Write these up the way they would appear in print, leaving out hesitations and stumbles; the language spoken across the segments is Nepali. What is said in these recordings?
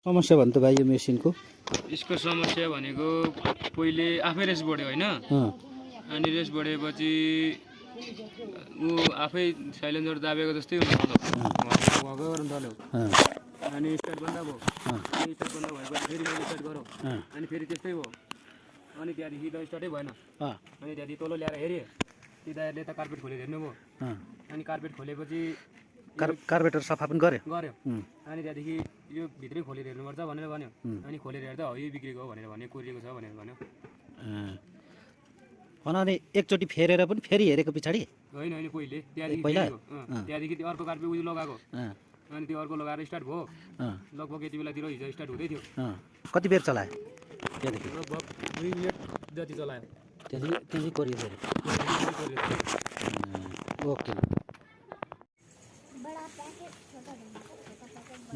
समस्या भन्नु त भाइ यो मेसिनको यसको समस्या भनेको पहिले आफै रेस बढ्यो हैन अनि रेस बढेपछि ऊ आफै साइलेन्सर दाबेको जस्तै हुन्छ भको गर्न थाल्यो अनि स्टार्ट बन्द भयो अनि स्टार्ट बन्द भएपछि फेरि मैले स्टार्ट गरौँ अनि फेरि त्यस्तै भयो अनि त्यहाँदेखि त स्टार्टै भएन अनि त्यहाँदेखि तल ल्याएर हेरेँ ती दाइहरूले त कार्पेट खोलेर हेर्नु भयो अनि कार्पेट खोलेपछि कार्बेटर सफा पनि गऱ्यो अनि त्यहाँदेखि यो भित्रै खोलेर हेर्नुपर्छ भनेर भन्यो अनि खोलेर हेर्दा हो यो बिग्रेको हो भनेर भन्यो कुरिएको छ भनेर भन्यो अनि एकचोटि फेरेर पनि फेरि हेरेको पछाडि होइन होइन पहिले त्यहाँदेखि त्यो अर्को कार्पेट उयो लगाएको अनि त्यो अर्को लगाएर स्टार्ट भयो लगभग यति बेलातिर हिजो स्टार्ट हुँदै थियो कति बेर चलायो त्यहाँदेखि लगभग 2 मिनट जति चलायो त्यहाँदेखि कोरियो ओके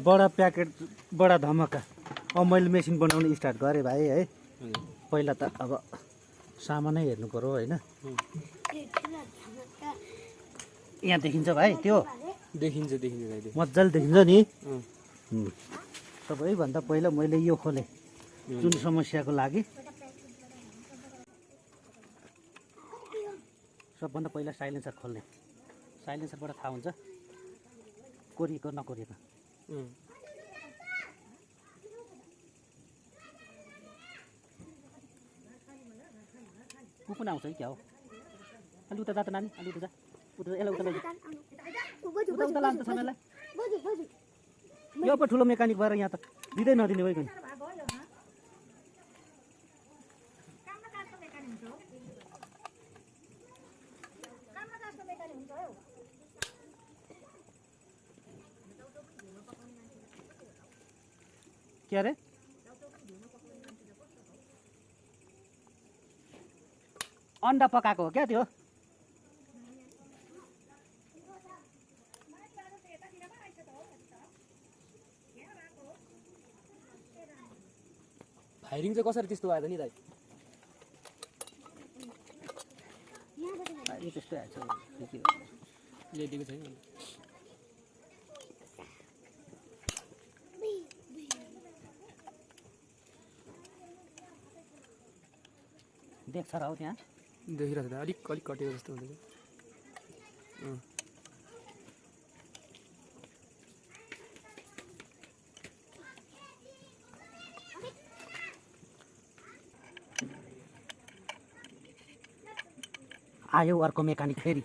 बडा प्याकेट बडा धमाका अब मैले मेसिन बनाउने स्टार्ट गरेँ भाइ है पहिला त अब सामानै हेर्नु पर्यो होइन यहाँ देखिन्छ भाइ त्यो देखिन्छ मजाले देखिन्छ नि सबैभन्दा पहिला मैले यो खोलेँ जुन समस्याको लागि सबभन्दा पहिला साइलेन्सर खोल्ने साइलेन्सरबाट थाहा हुन्छ कोरिएको नकोरिएको कुकुन आउँछ है क्या हो अलि उता जा त नानी अलि उता जा उता यसलाई उता लैजा उता लान्छ सबैलाई यो पो ठुलो मेकानिक भएर यहाँ त दिँदै नदिने भइगयो के अरे अन्डा पकाएको हो क्या त्यो फायरिङ चाहिँ कसरी त्यस्तो आयो त नि दाइ त्यस्तो आएछ ल्याइदिएको छैन देख्छ र हौ त्यहाँ देखिरहेको छ अलिक कटेको जस्तो हुन्छ आयो अर्को मेकानिक फेरि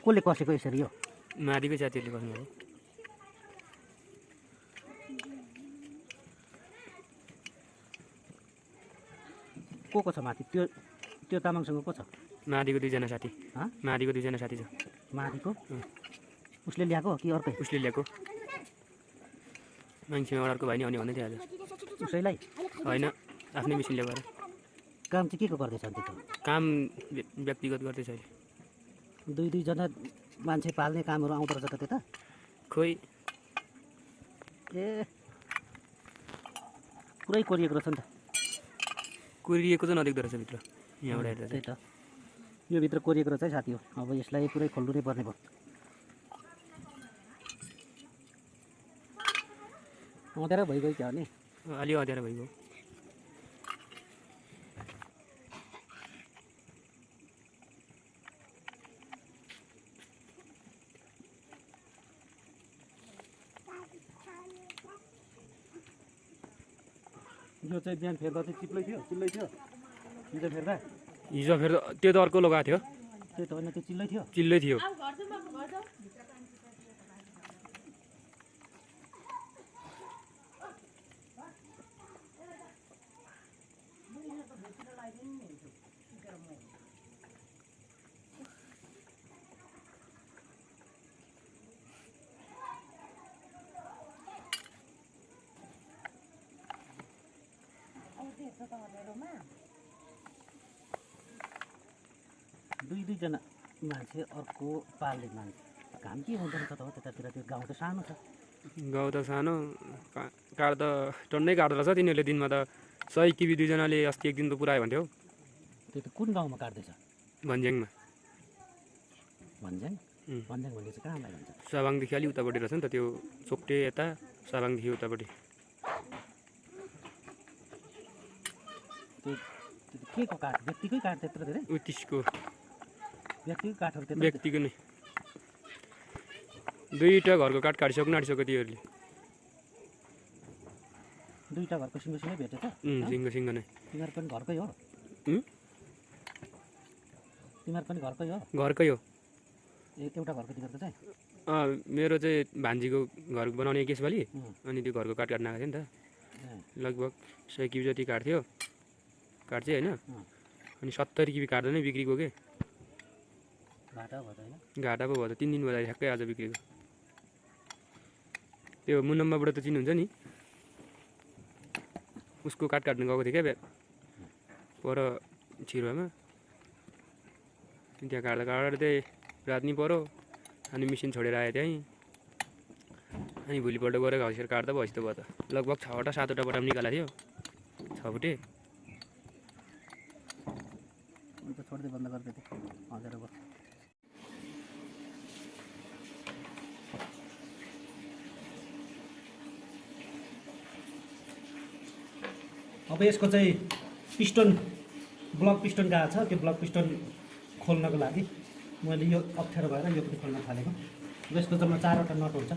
कसले कसेको यसरी यो माथिको साथीहरूले गर्नु हो को छ माथि त्यो तामाङसँग को छ माथिको 2 जना साथी माथिको 2 जना साथी छ माथिको उसले ल्याएको कि अर्कै उसले ल्याएको मान्छेमा अर्को भाइ नि अनि भन्दै थियो आज उसैलाई होइन आफ्नै मिसिन ल्याएर काम चाहिँ के को गर्दैछ अन्त त्यो काम व्यक्तिगत गर्दैछ अहिले 2 जना मान्छे पाल्ने कामहरू आउँदो रहेछ त त्यता खोइ ए पुरै कोरिएको रहेछ नि त कोरिएको चाहिँ नदेख्दो रहेछ भित्र यहाँबाट हेर्दा त्यही त यो भित्र कोरिएको रहेछ है साथी हो अब यसलाई पुरै खोल्नु नै पर्ने भयो अँध्यारो भइगयो क्या नि अलि अँध्यारो भइगयो यो चाहिँ बिहान फेर्दा चाहिँ चिप्लै थियो हिजो फेर्दा त्यो त अर्को लगाएको थियो त्यही त होइन त्यो चिल्लै थियो दुई जना मान्छे अर्को पाल्ने मान्छे घाम के हुँदो रहेछ त हो त्यतातिर त्यो गाउँ त सानो छ गाउँ त सानो काठ त टन्नै काट्दो रहेछ तिनीहरूले दिनमा त 100 किबी 2 जनाले अस्ति एक दिन त पुऱ्यायो भन्थ्यो त्यो त कुन गाउँमा काट्दैछ भन्ज्याङमा भन्ज्याङ भन्ज्याङ भन्ने चाहिँ कहाँलाई भन्छ साबाङदेखि अलि उतापट्टि रहेछ नि त त्यो चोप्टे यता साबाङदेखि उतापट्टि त्यो के को काठ व्यक्तिकै काठ त्यत्रो धेरै उत्तिसको व्यक्तिकै काठहरू त्यत्रो व्यक्तिको नै दुईवटा घरको काठ काटिसक्नु आँटिसक्यो तिनीहरूले दुईवटा घरको सिङ्गो भेटेछ सिङ्गो नै तिमीहरू पनि घरकै हो तिमीहरू पनि घरकै हो घरकै हो एउटा घरको तिमीहरूको चाहिँ मेरो चाहिँ भान्जीको घर बनाउने केसवाली अनि त्यो घरको काठ काट्न आएको थियो नि त लगभग 100 किबी जति काट्थ्यो काठ चाहिँ होइन अनि 70 किबी काट्दा नै बिक्रीको के घाटा भयो होइन घाटा पो भयो त 3 दिन भयो ठ्याक्कै आज बिक्रीको त्यो मुनम्बाबाट त चिन्नुहुन्छ नि उसको काठ काट्न गएको थिएँ क्या पर छिरुवामा त्यहाँ काट्दा चाहिँ रात नि पऱ्यो अनि मिसिन छोडेर आयो त्यहीँ अनि भोलिपल्ट गएर घसेर काट्दा भयो यस्तो भयो त लगभग 6वटा 7वटा बटाम निकालेको थियो 6 फुटे अन्त छोड्दै बन्द गर्दै थिएँ हजुर अब अब यसको चाहिँ पिस्टन ब्लक पिस्टन गएको छ त्यो ब्लक पिस्टन खोल्नको लागि मैले यो अप्ठ्यारो भएर यो पनि खोल्न थालेको यसको जम्मा 4वटा नट हुन्छ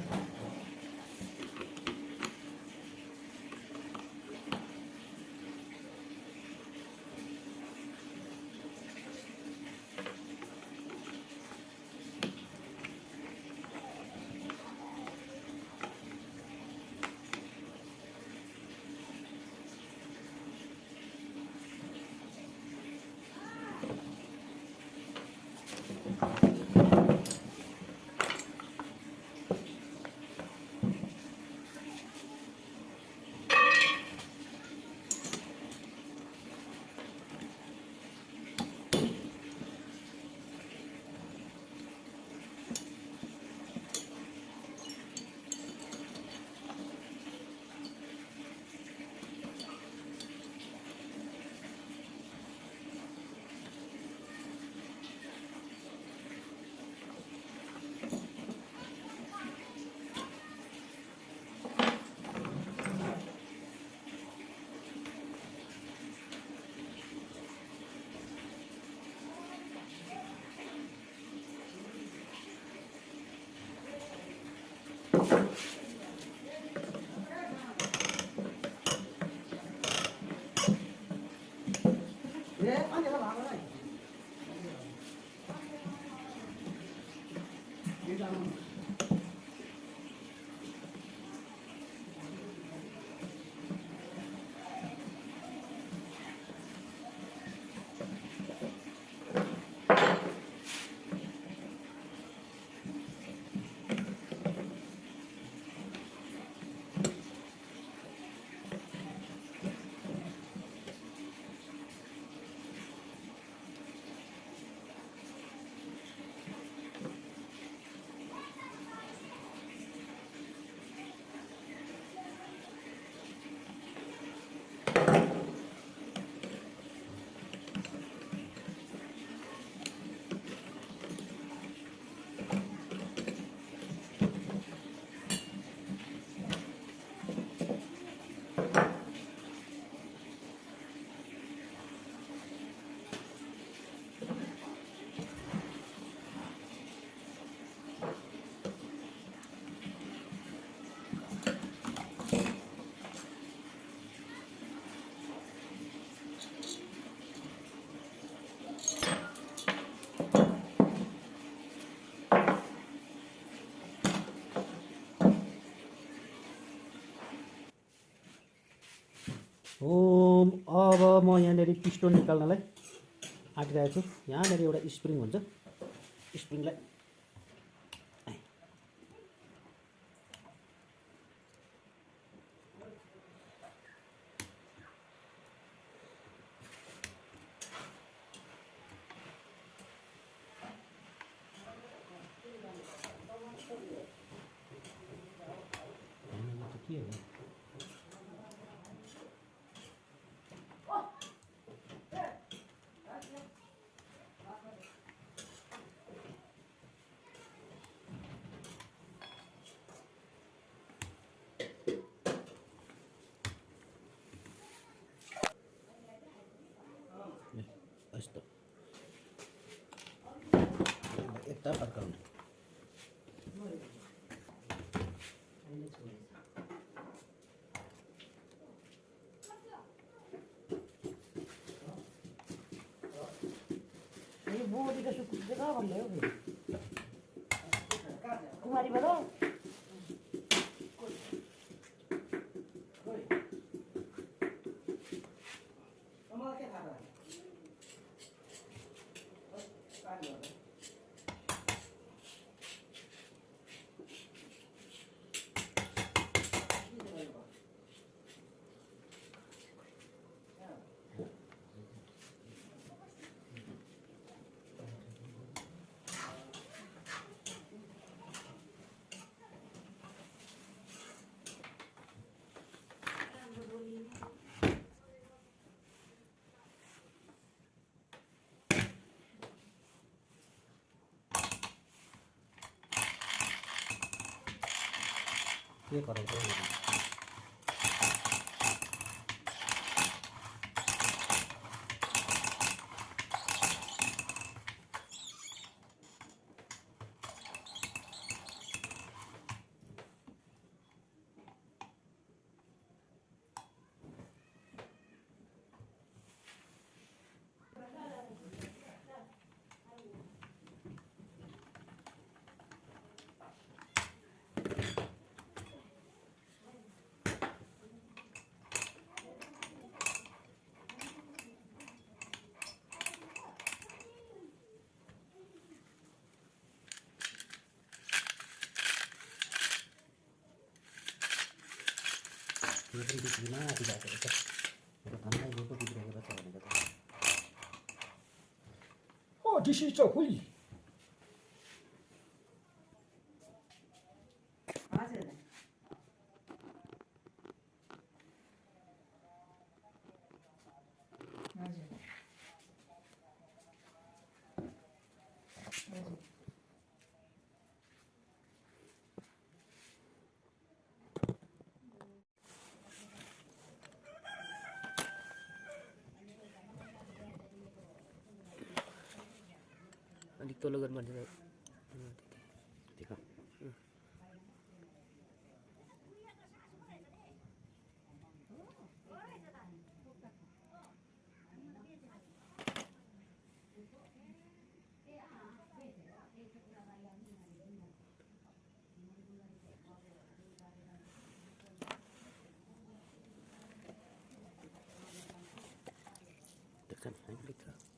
अब म यहाँनिर पिस्टन निकाल्नलाई आँटिरहेको छु यहाँनिर एउटा स्प्रिङ हुन्छ स्प्रिङलाई के हो खुट्टा फर्काउने यो बोडी त सुकुन्छ कहाँ भन्ने हो कुमारीबाट के गराउँछ यो पनि बिग्रिन आँटिरहेको रहेछ मेरो धन्दा यो पो बिग्रेको रहेछ भनेको त Oh, this is a wheel. हजुर हजुर हजुर अलिक तल्लो गर्नु पर्छ ठिक हो देख्छ नि है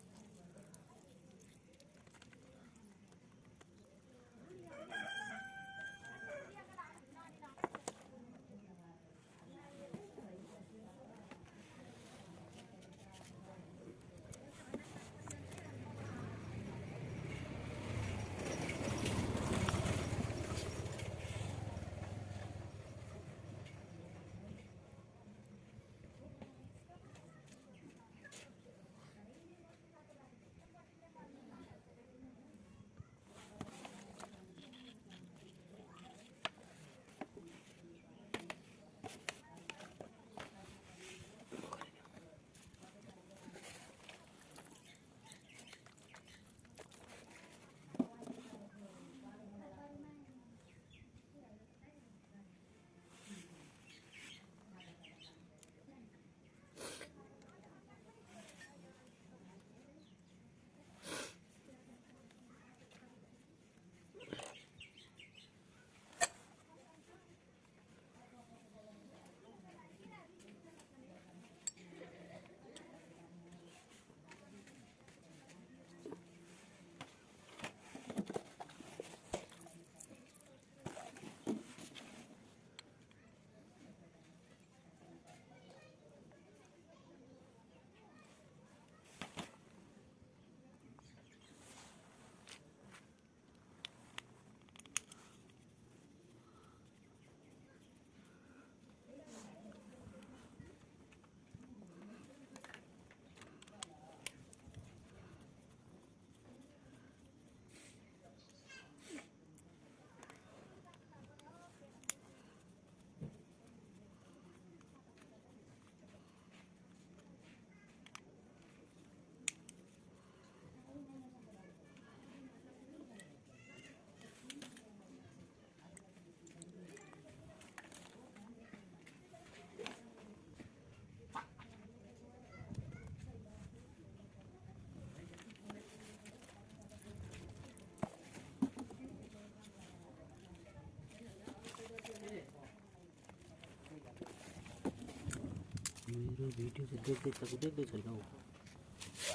भिडियो चाहिँ देख्दै छैन हौ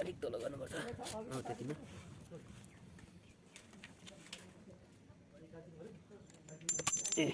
अलिक तल गर्नुपर्छ त्यतिमा ए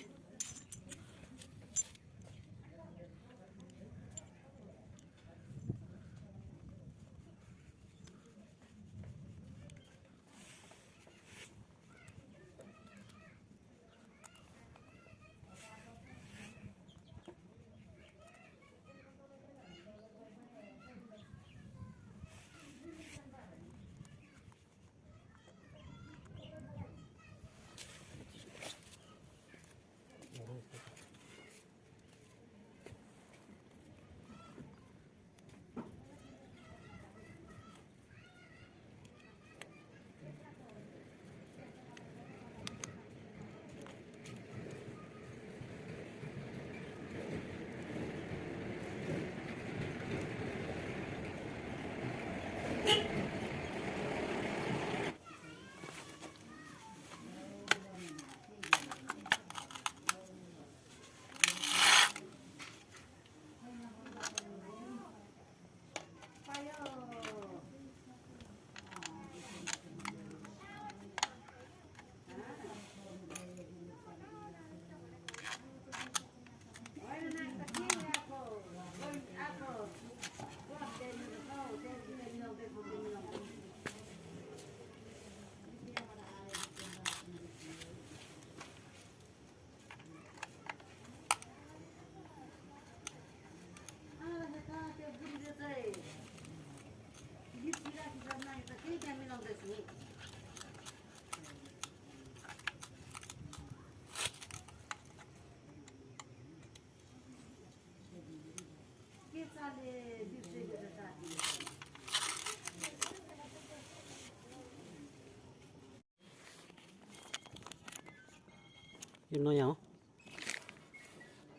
यो नयाँ हो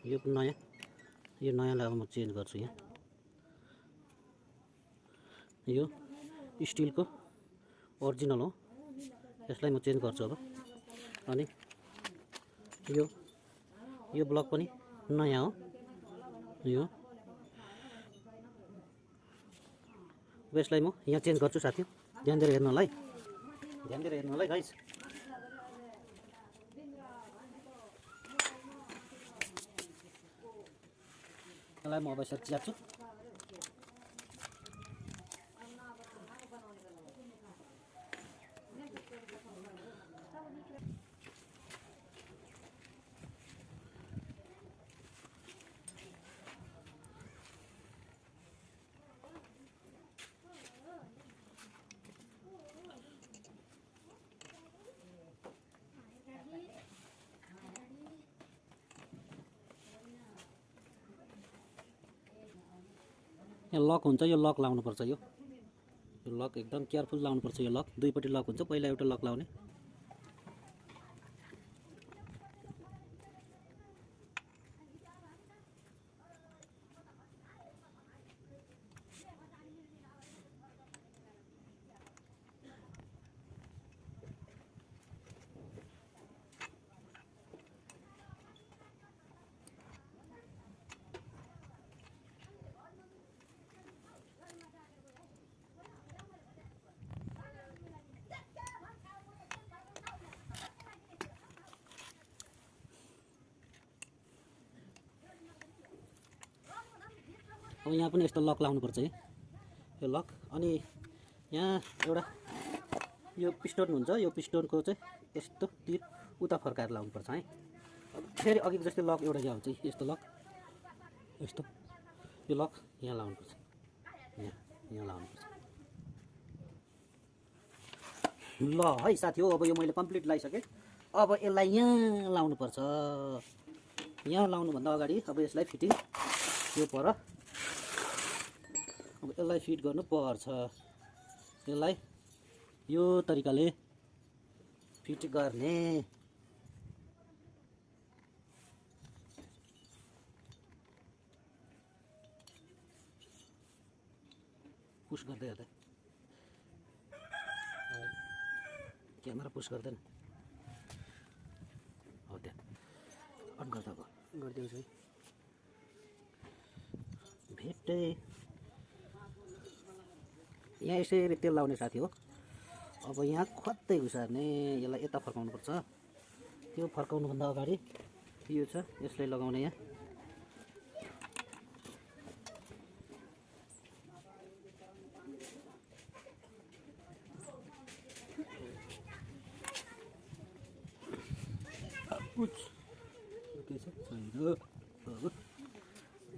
यो नयाँलाई अब म चेन्ज गर्छु यहाँ यो स्टिलको ओरिजिनल हो यसलाई म चेन्ज गर्छु अब अनि यो ब्लक पनि नयाँ हो यो यसलाई म यहाँ चेन्ज गर्छु साथी ध्यान दिएर हेर्नु होला है गाइस यसलाई म अब यसरी च्याप्छु यहाँ लक हुन्छ यो लक लाउनुपर्छ यो लक एकदम केयरफुल लाउनुपर्छ यो लक दुईपट्टि लक हुन्छ पहिला एउटा लक लाउने अब यहाँ पनि यस्तो लक लाउनुपर्छ है यो लक अनि यहाँ एउटा यो पिस्टन हुन्छ यो पिस्टनको चाहिँ यस्तो तिर उता फर्काएर लाउनुपर्छ है अब फेरि अघिको जस्तै लक एउटा यहाँ हुन्छ यस्तो लक यस्तो यो लक यहाँ लाउनुपर्छ यहाँ लाउनुपर्छ ल है साथी हो अब यो मैले कम्प्लिट लगाइसकेँ अब यसलाई यहाँ लाउनुपर्छ यहाँ लाउनुभन्दा अगाडि अब यसलाई फिटिङ यो पर अब यसलाई फिट गर्नु पर्छ यसलाई यो तरिकाले फिट गर्ने पुश गर्दै हेर्दै क्यामेरा पुश गर्दैन हो त्यहाँ अन गर्दा भयो गरिदिनुहोस् है भेटै यहाँ यसरी तेल लाउने साथी हो। अब यहाँ खत्तै घुसार्ने, यसलाई यता फर्काउनुपर्छ। त्यो फर्काउनुभन्दा अगाडि यो छ, यसलाई लगाउने यहाँ।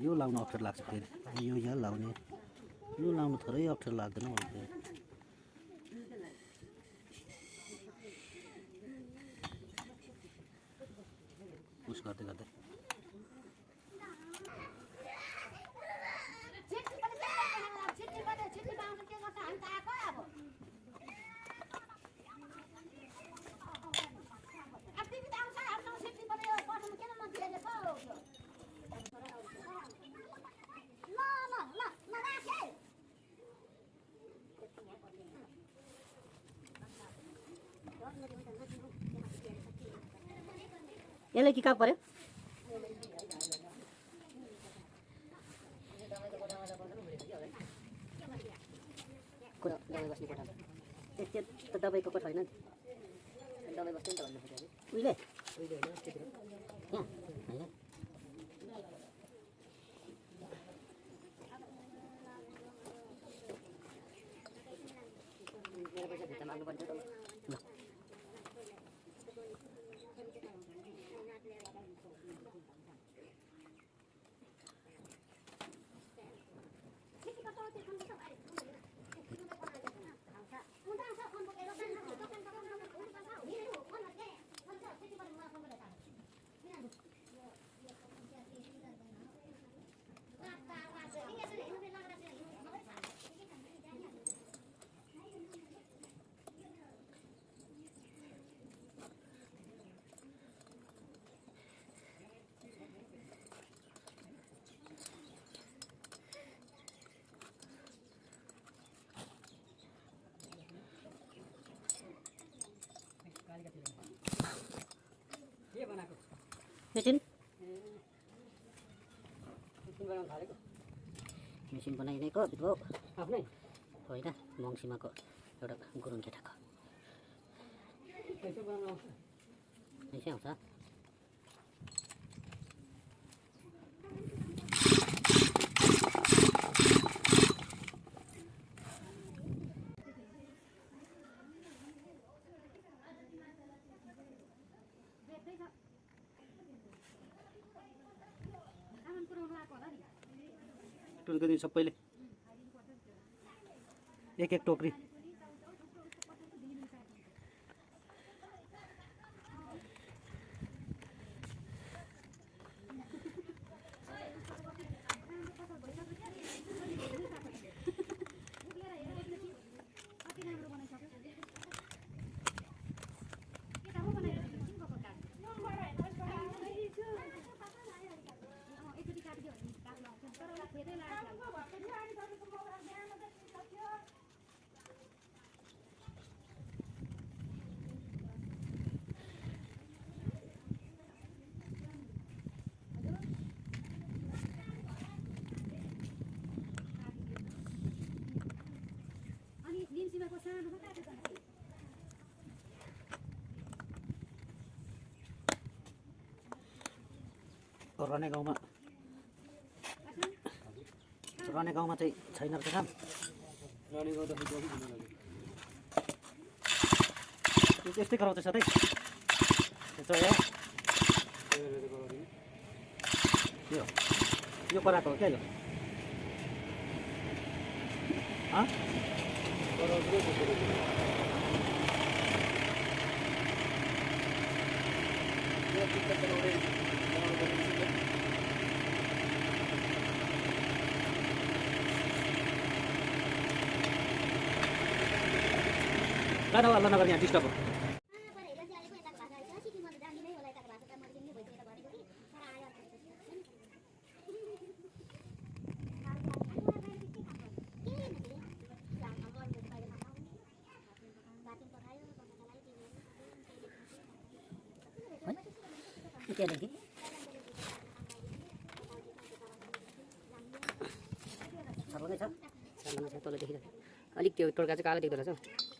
यो लाउन अप्ठ्यारो लाग्छ फेरि, यो यहाँ लाउने, यो लाउनु थोरै अप्ठ्यारो लाग्दैन मलाई। पुस गर्दै गर्दै यसले के काम पर्यो? त्यो दबाईको पो छैन नि, दबाई बस्दैन त भन्नु पर्यो उहिले मेरो पैसा भित्र माग्नु पर्छ त। मेसिन बनाइदिएको बित्वो आफ्नै होइन, मङसिमाको एउटा गुरुङ केटाको पैसा आउँछ। टुल्को सबैले एक एक टोकरी रहने गाउँमा चाहिँ छैन रहेछ काम। त्यस्तै गराउँछ सधैँ यो कराएको हो क्या यो गाह्रो हल्ला नगर्ने यहाँ डिस्टर्ब हो। त्यहाँदेखि हेर्नु छ तल देखिरहेको अलिक त्यो टोड्का चाहिँ कालो देख्दो रहेछ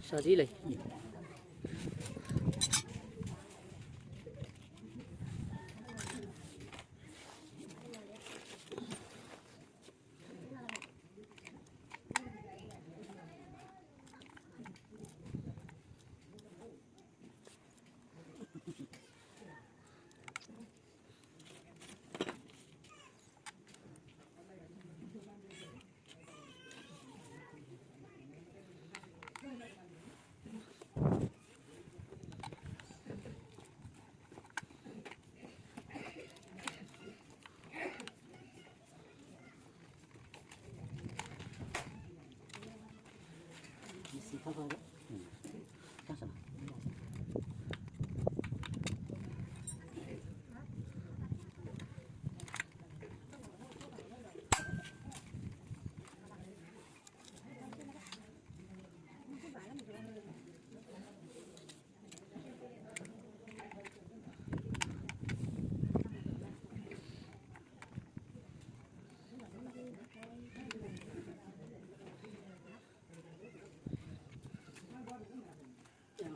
सजिलै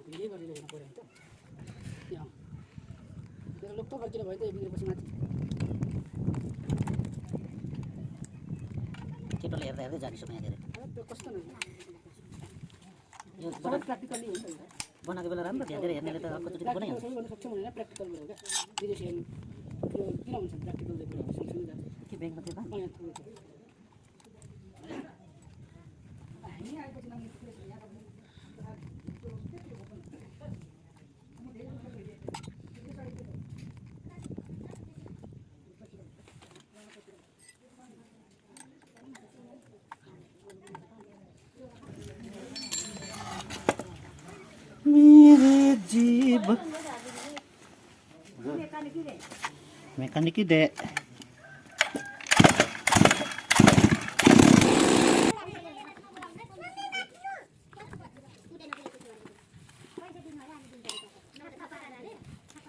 भिडियो गरिरहेको पऱ्यो नि त यहाँ मेरो लोक त फर्किएर भयो त बिग्रेपछि माथि केटोले हेर्दा हेर्दै जाने समय धेरै त्यो कस्तो न यो प्र्याक्टिकल्ली हुन्छ नि बनाएको बेला राम्रो ध्यान दिएर हेर्नेले त अर्कोचोटि बनाइहाल्छ सबै गर्न सक्छौँ भनेर प्र्याक्टिकल गरेर क्या विदेशी हेर्नु यो किन हुन्छ प्र्याक्टिकलले कुरा सँगसँगै जान्छ के ब्याङ्कमा त्यो यहाँ हामी आएपछि मेरो मेकानिकी दे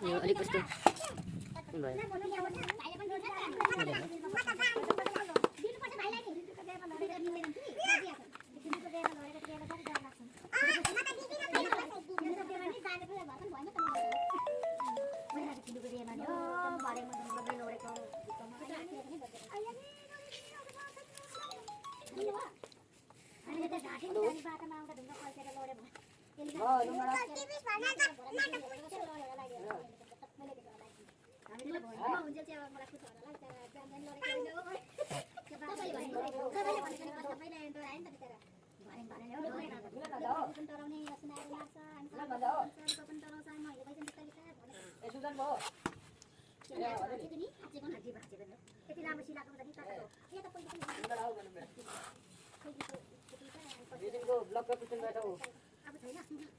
यो अलिक कस्तो भयो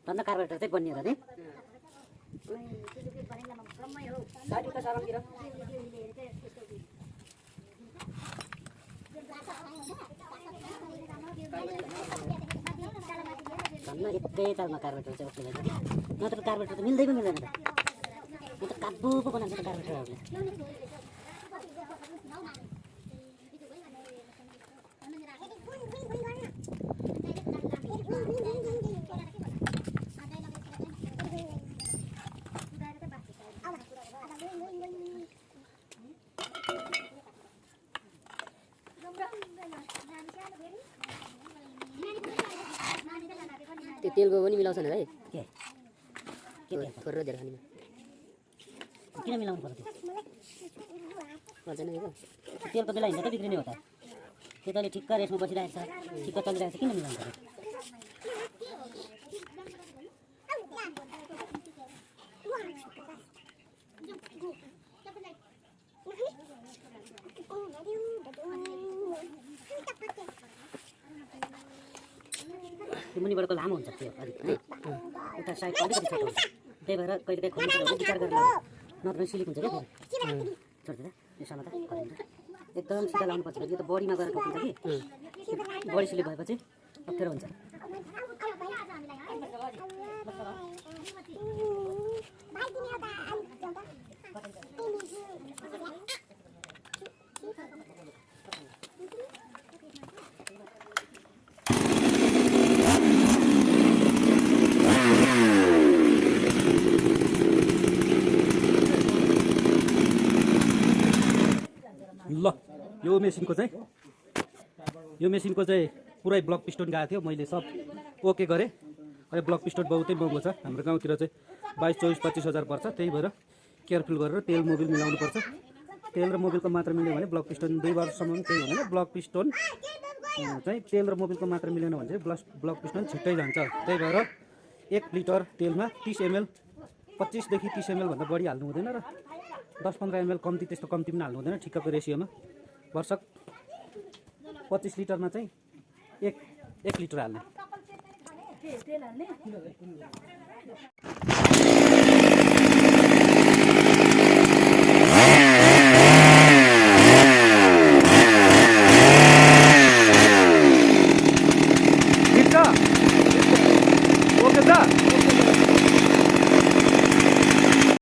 भन्दा कार्बोरेटर चाहिँ बनिएर नि भन्न एकै तालमा कार्बोरेटर चाहिँ उठ्ने भएछ नत्र कार्बोरेटर त मिल्दै मिल्दैन त म त काब्बो पो बनाउँछ त कार्बोरेटरहरूले त्यो तेलको पनि मिलाउँछ नि है के थोरै धेरै खाने किन मिलाउनु पर्छ त्यो तेलको बेला हिँड्दा त बिग्रिने हो त त्यो त अहिले ठिक्क रेसमा बसिरहेको छ ठिक्क चलिरहेको छ किन मिलाउनु पर्छ त्यो मुनिबाटको लामो हुन्छ त्यो अलिक है उता साइड अलिकति छोटो हुन्छ त्यही भएर कहिले काहीँ खोल्नु विचार गरेर नत्र सिलिक हुन्छ क्या छोड्दै यो समाता एकदम सिधा लाउनुपर्छ यो त बडीमा गएर ठोकिन्छ कि बडी सिलिक भएपछि अप्ठ्यारो हुन्छ ल यो मेसिनको चाहिँ पुरै ब्लक पिस्टन गएको थियो मैले सब ओके गरेँ अहिले ब्लक पिस्टन बहुतै महँगो छ हाम्रो गाउँतिर चाहिँ 22-24-25 हजार पर्छ त्यही भएर केयरफुल गरेर तेल मोबिल मिलाउनु पर्छ तेल र मोबिलको मात्रा मिल्यो भने ब्लक पिस्टन 2 वर्षसम्म केही हुँदैन ब्लक पिस्टन चाहिँ तेल र मोबिलको मात्रा मिलेन भने चाहिँ ब्लक पिस्टन छिट्टै जान्छ त्यही भएर 1 लिटर तेलमा 30 ml 25 देखि 30 ml भन्दा बढी हाल्नु हुँदैन र 10-15 ml कम्ती त्यस्तो कम्ती पनि हाल्नु हुँदैन ठिक्कको रेसियोमा वर्षक 25 लिटरमा चाहिँ 1 लिटर हाल्ने